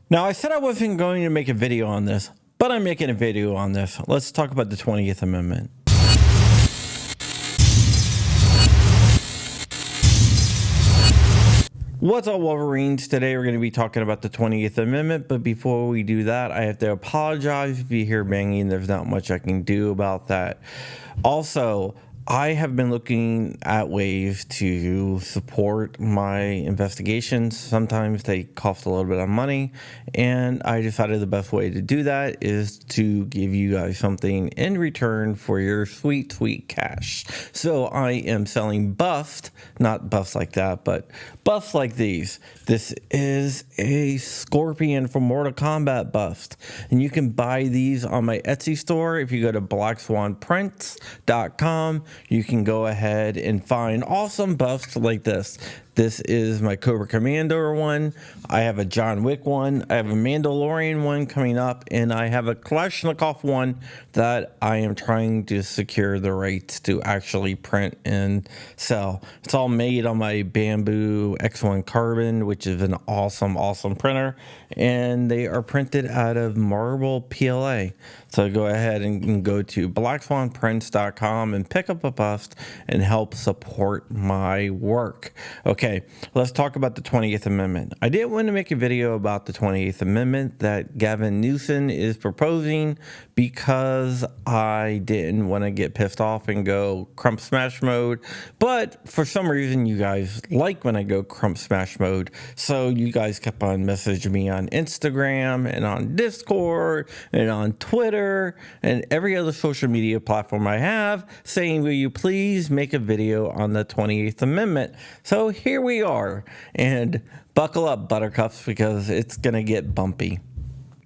Now, I said I wasn't going to make a video on this, but I'm making a video on this. Let's talk about the 20th Amendment. What's up, Wolverines? Today we're going to be talking about the 20th Amendment, but before we do that, I have to apologize if you hear banging. There's not much I can do about that. Also, I have been looking at ways to support my investigations. Sometimes they cost a little bit of money, and I decided the best way to do that is to give you guys something in return for your sweet, sweet cash. So I am selling buffs, not buffs like that, but buffs like these. This is a Scorpion from Mortal Kombat bust, and you can buy these on my Etsy store. If you go to blackswanprints.com, you can go ahead and find awesome buffs like this. This is my Cobra Commander one. I have a John Wick one. I have a Mandalorian one coming up, and I have a Kalashnikov one that I am trying to secure the rights to actually print and sell. It's all made on my Bamboo X1 Carbon, which is an awesome, awesome printer, and they are printed out of marble PLA. So go ahead and go to blackswanprints.com and pick up a bust and help support my work. Okay, let's talk about the 20th Amendment. I did want to make a video about the 20th Amendment that Gavin Newsom is proposing because I didn't want to get pissed off and go Crump smash mode. But for some reason, you guys like when I go Crump smash mode. So you guys kept on messaging me on Instagram and on Discord and on Twitter and every other social media platform I have saying, will you please make a video on the 28th Amendment? So here we are, and buckle up, buttercups, because it's going to get bumpy.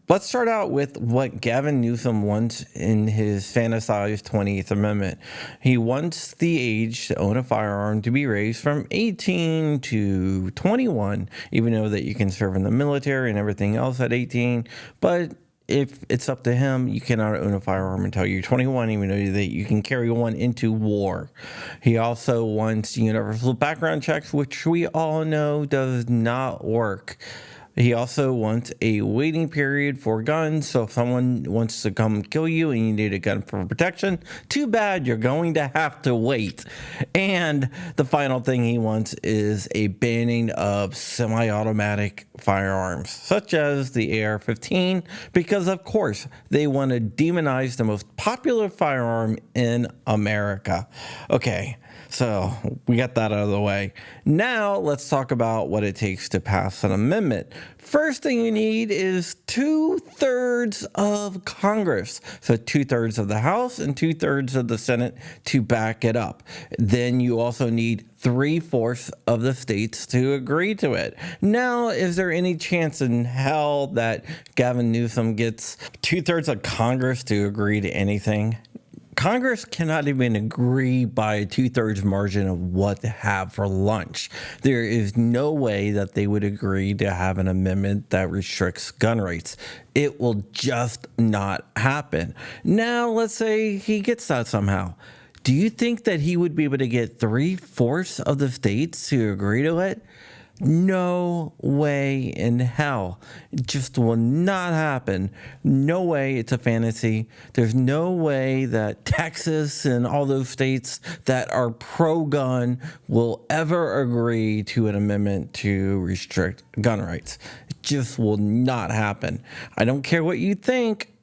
Let's start out with what Gavin Newsom wants in his fantasized 20th Amendment. He wants the age to own a firearm to be raised from 18 to 21, even though that you can serve in the military and everything else at 18. But if it's up to him, you cannot own a firearm until you're 21, even though that you can carry one into war. He also wants universal background checks, which we all know does not work. He also wants a waiting period for guns. So if someone wants to come kill you and you need a gun for protection, too bad, you're going to have to wait. And the final thing he wants is a banning of semi-automatic firearms, such as the AR-15, because of course they want to demonize the most popular firearm in America. Okay, so we got that out of the way. Now let's talk about what it takes to pass an amendment. First thing you need is 2/3 of Congress. So 2/3 of the House and 2/3 of the Senate to back it up. Then you also need 3/4 of the states to agree to it. Now, is there any chance in hell that Gavin Newsom gets 2/3 of Congress to agree to anything? Congress cannot even agree by a 2/3 margin of what to have for lunch. There is no way that they would agree to have an amendment that restricts gun rights. It will just not happen. Now, let's say he gets that somehow. Do you think that he would be able to get 3/4 of the states to agree to it? No way in hell. It just will not happen. No way. It's a fantasy. There's no way that Texas and all those states that are pro-gun will ever agree to an amendment to restrict gun rights. It just will not happen. I don't care what you think.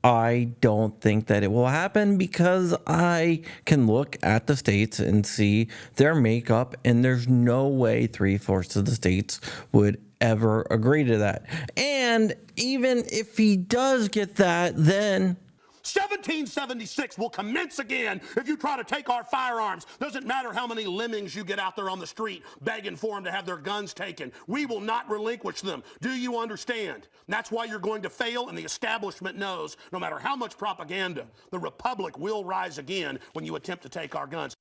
I don't think that it will happen because I can look at the states and see their makeup, and there's no way 3/4 of the states would ever agree to that. And even if he does get that, then 1776 will commence again if you try to take our firearms. Doesn't matter how many lemmings you get out there on the street begging for them to have their guns taken. We will not relinquish them. Do you understand? And that's why you're going to fail, and the establishment knows no matter how much propaganda, the Republic will rise again when you attempt to take our guns.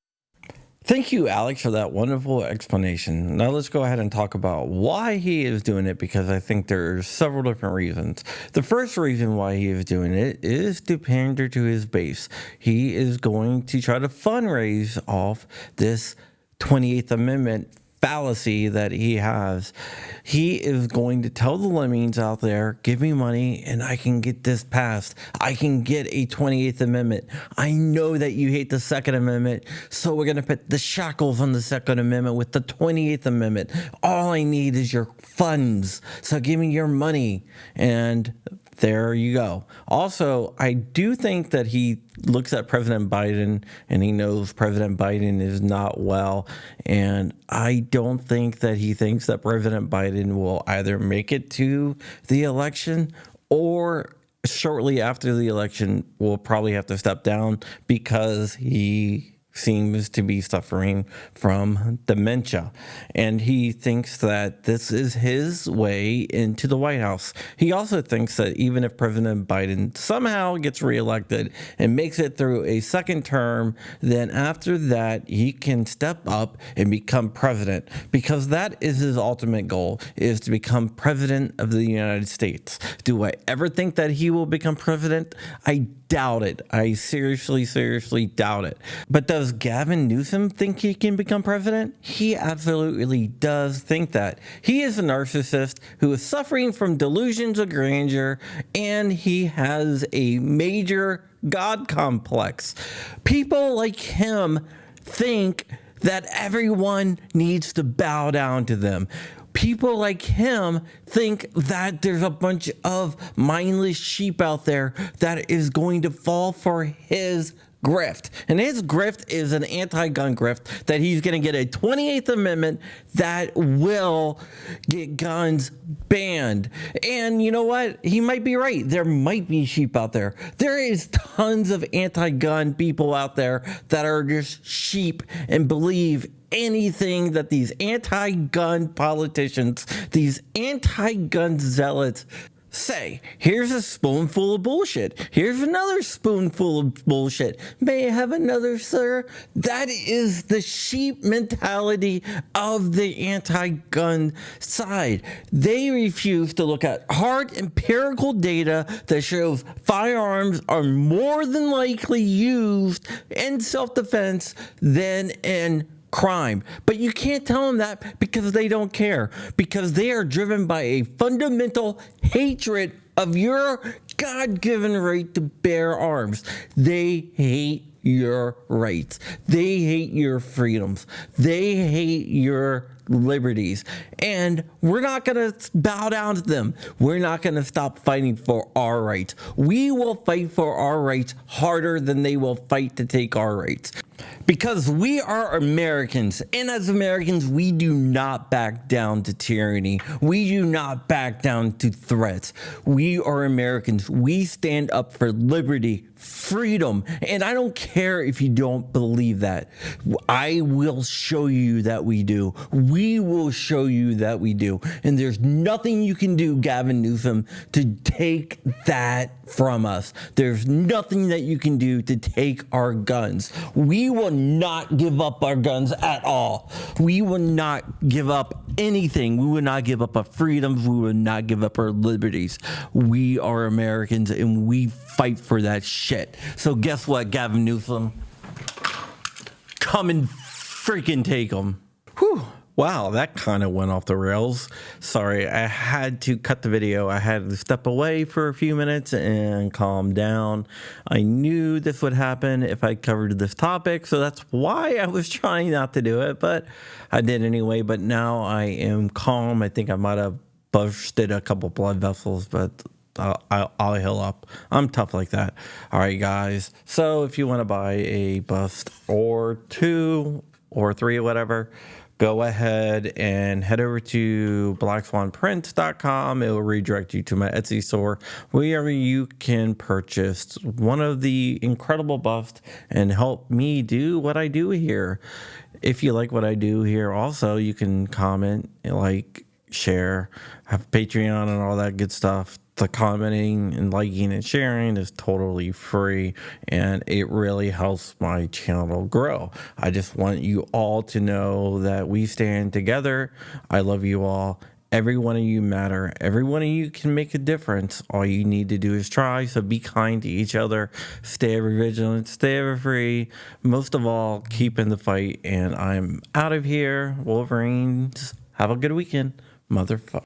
Thank you, Alex, for that wonderful explanation. Now let's go ahead and talk about why he is doing it, because I think there's several different reasons. The first reason why he is doing it is to pander to his base. He is going to try to fundraise off this 28th Amendment fallacy that he has. He is going to tell the lemmings out there, give me money and I can get this passed. I can get a 28th Amendment. I know that you hate the Second Amendment, so we're going to put the shackles on the Second Amendment with the 28th Amendment. All I need is your funds, so give me your money. And there you go. Also, I do think that he looks at President Biden and he knows President Biden is not well. And I don't think that he thinks that President Biden will either make it to the election or shortly after the election will probably have to step down because he seems to be suffering from dementia. And he thinks that this is his way into the White House. He also thinks that even if President Biden somehow gets reelected and makes it through a second term, then after that, he can step up and become president, because that is his ultimate goal, is to become president of the United States. Do I ever think that he will become president? I doubt it. I seriously doubt it. But does Gavin Newsom think he can become president? He absolutely does think that. He is a narcissist who is suffering from delusions of grandeur, and he has a major God complex. People like him think that everyone needs to bow down to them. People like him think that there's a bunch of mindless sheep out there that is going to fall for his grift. And his grift is an anti-gun grift, that he's going to get a 28th Amendment that will get guns banned. And you know what? He might be right. There might be sheep out there. There is tons of anti-gun people out there that are just sheep and believe anything that these anti-gun politicians, these anti-gun zealots say. Here's a spoonful of bullshit. Here's another spoonful of bullshit. May I have another, sir? That is the sheep mentality of the anti-gun side. They refuse to look at hard empirical data that shows firearms are more than likely used in self-defense than in crime. But you can't tell them that because they don't care, because they are driven by a fundamental hatred of your God-given right to bear arms. They hate your rights. They hate your freedoms. They hate your liberties. And we're not going to bow down to them. We're not going to stop fighting for our rights. We will fight for our rights harder than they will fight to take our rights. Because we are Americans, and as Americans, we do not back down to tyranny. We do not back down to threats. We are Americans. We stand up for liberty, freedom, and I don't care if you don't believe that. I will show you that we do. We will show you that we do. And there's nothing you can do, Gavin Newsom, to take that from us. There's nothing that you can do to take our guns. We will not give up our guns at all. We will not give up anything. We will not give up our freedoms. We will not give up our liberties. We are Americans and we fight for that shit. So guess what, Gavin Newsom? Come and freaking take them. Whew. Wow, that kind of went off the rails. Sorry, I had to cut the video. I had to step away for a few minutes and calm down. I knew this would happen if I covered this topic, so that's why I was trying not to do it, but I did anyway. But now I am calm. I think I might have busted a couple blood vessels, but I'll heal up. I'm tough like that. All right, guys. So if you want to buy a bust or two or three or whatever, go ahead and head over to blackswanprints.com. It will redirect you to my Etsy store where you can purchase one of the incredible busts and help me do what I do here. If you like what I do here, also, you can comment, like, share, have Patreon and all that good stuff. The commenting and liking and sharing is totally free, and it really helps my channel grow. I just want you all to know that we stand together. I love you all, Every one of you matter. Every one of you can make a difference. All you need to do is try. So be kind to each other. Stay ever vigilant. Stay ever free. Most of all, keep in the fight. And I'm out of here. Wolverines. Have a good weekend, motherfucker.